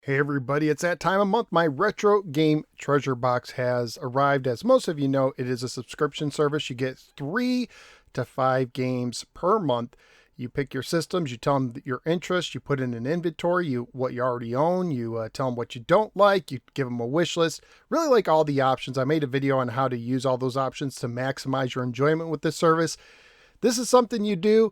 Hey everybody, it's that time of month. My Retro Game Treasure Box has arrived. As most of you know, it is a subscription service. You get 3 to 5 games per month. You pick your systems, you tell them your interest, you put in an inventory, what you already own, you tell them what you don't like, you give them a wish list. Really like all the options. I made a video on how to use all those options to maximize your enjoyment with this service. This is something you do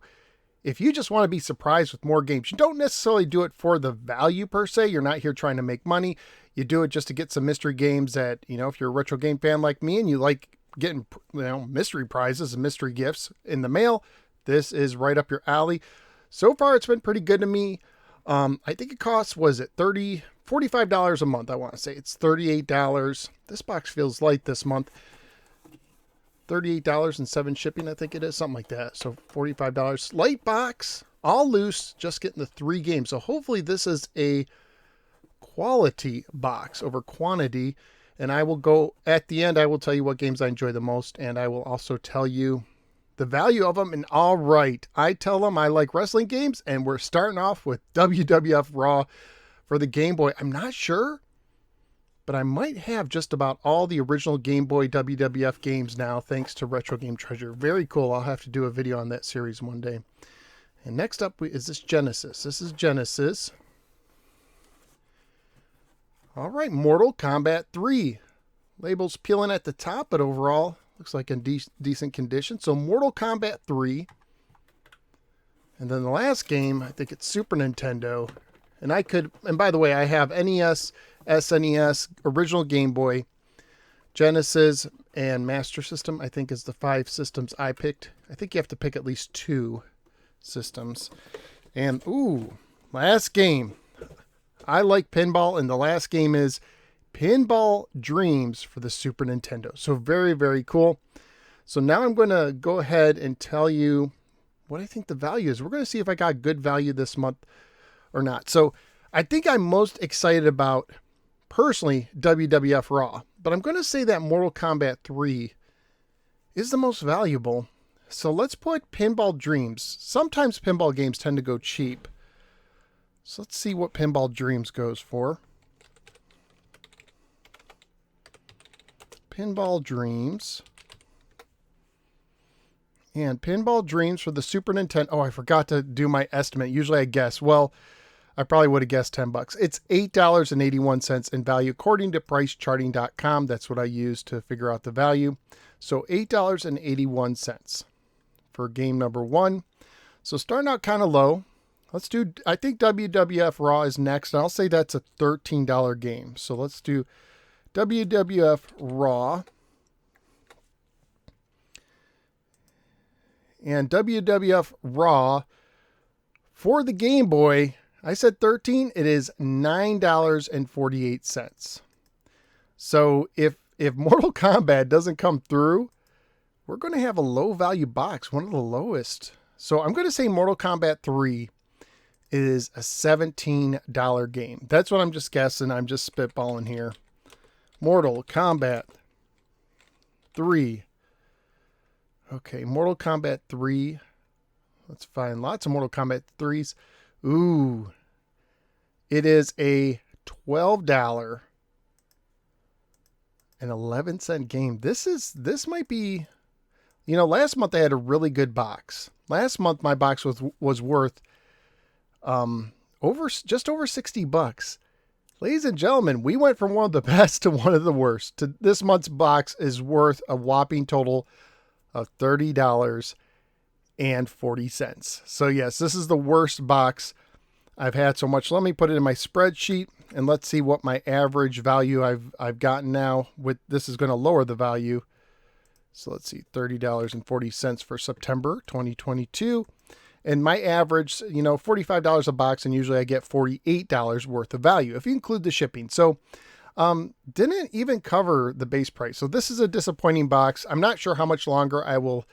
if you just want to be surprised with more games. You don't necessarily do it for the value per se. You're not here trying to make money. You do it just to get some mystery games that, if you're a retro game fan like me and you like getting, mystery prizes and mystery gifts in the mail, this is right up your alley. So far, it's been pretty good to me. I think it costs, was it $45 a month? I want to say it's $38. This box feels light this month. $38 and 7 shipping, I think it is, something like that. So $45. Light box, all loose, just getting the 3 games. So hopefully this is a quality box over quantity. And I will go, at the end, I will tell you what games I enjoy the most. And I will also tell you the value of them. And all right, I tell them I like wrestling games. And we're starting off with WWF Raw for the Game Boy. I'm not sure, but I might have just about all the original Game Boy WWF games now, thanks to Retro Game Treasure. Very cool. I'll have to do a video on that series one day. And next up is this Genesis. This is Genesis. All right, Mortal Kombat 3. Labels peeling at the top, but overall looks like in decent condition. So Mortal Kombat 3. And then the last game, I think it's Super Nintendo. And by the way, I have NES, SNES, original Game Boy, Genesis, and Master System, I think is the 5 systems I picked. I think you have to pick at least 2 systems. And, last game. I like pinball, and the last game is Pinball Dreams for the Super Nintendo. So very, very cool. So now I'm going to go ahead and tell you what I think the value is. We're going to see if I got good value this month or not. So I think I'm most excited about, personally, WWF Raw, but I'm going to say that Mortal Kombat 3 is the most valuable. So let's put Pinball Dreams. Sometimes pinball games tend to go cheap. So let's see what Pinball Dreams goes for. Pinball Dreams. And Pinball Dreams for the Super Nintendo. Oh, I forgot to do my estimate. Usually I guess. Well, I probably would have guessed $10. It's $8.81 in value according to pricecharting.com. That's what I use to figure out the value. So $8.81 for game number 1. So starting out kind of low. Let's do, I think WWF Raw is next. And I'll say that's a $13 game. So let's do WWF Raw. And WWF Raw for the Game Boy, I said 13, it is $9.48. So if Mortal Kombat doesn't come through, we're going to have a low value box, one of the lowest. So I'm going to say Mortal Kombat 3 is a $17 game. That's what I'm just guessing. I'm just spitballing here. Mortal Kombat 3. Okay, Mortal Kombat 3. Let's find lots of Mortal Kombat 3s. Ooh, it is a $12.11 game. This might be, last month I had a really good box. Last month my box was worth just over $60. Ladies and gentlemen, we went from one of the best to one of the worst. This month's box is worth a whopping total of $30.40. So yes, this is the worst box I've had so much. Let me put it in my spreadsheet and let's see what my average value I've gotten now. With this is going to lower the value. So let's see, $30.40 for September 2022. And my average, $45 a box, and usually I get $48 worth of value if you include the shipping. So didn't even cover the base price. So this is a disappointing box. I'm not sure how much longer I will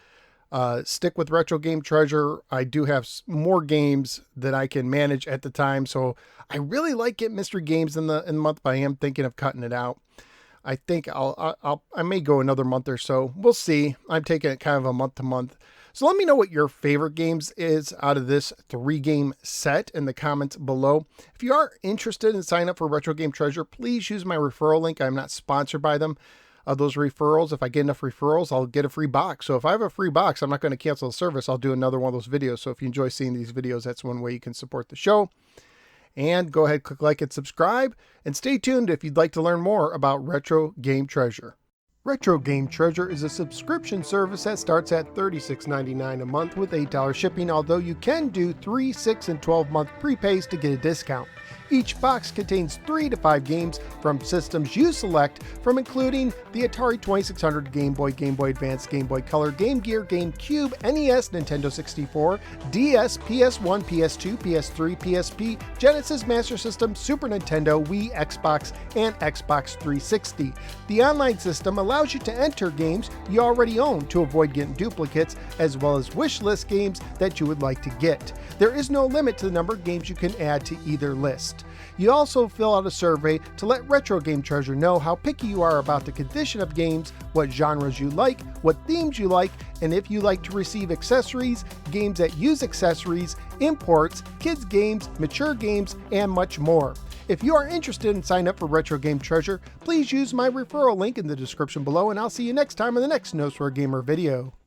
stick with Retro Game Treasure. I do have more games that I can manage at the time. So I really like getting mystery games in the month, but I am thinking of cutting it out. I think I may go another month or so. We'll see. I'm taking it kind of a month to month. So let me know what your favorite games is out of this 3-game set in the comments below. If you are interested in signing up for Retro Game Treasure, please use my referral link. I'm not sponsored by them. Those referrals, if I get enough referrals, I'll get a free box. So if I have a free box, I'm not going to cancel the service. I'll do another one of those videos. So if you enjoy seeing these videos, that's one way you can support the show. And go ahead, click like and subscribe. And stay tuned if you'd like to learn more about Retro Game Treasure. Retro Game Treasure is a subscription service that starts at $36.99 a month with $8 shipping, although you can do 3, 6, and 12-month prepays to get a discount. Each box contains 3 to 5 games from systems you select, from including the Atari 2600, Game Boy, Game Boy Advance, Game Boy Color, Game Gear, GameCube, NES, Nintendo 64, DS, PS1, PS2, PS3, PSP, Genesis, Master System, Super Nintendo, Wii, Xbox, and Xbox 360. The online system allows you to enter games you already own to avoid getting duplicates, as well as wish list games that you would like to get. There is no limit to the number of games you can add to either list. You also fill out a survey to let Retro Game Treasure know how picky you are about the condition of games, what genres you like, what themes you like, and if you like to receive accessories, games that use accessories, imports, kids games, mature games, and much more. If you are interested in signing up for Retro Game Treasure, please use my referral link in the description below, and I'll see you next time in the next Notes for a Gamer video.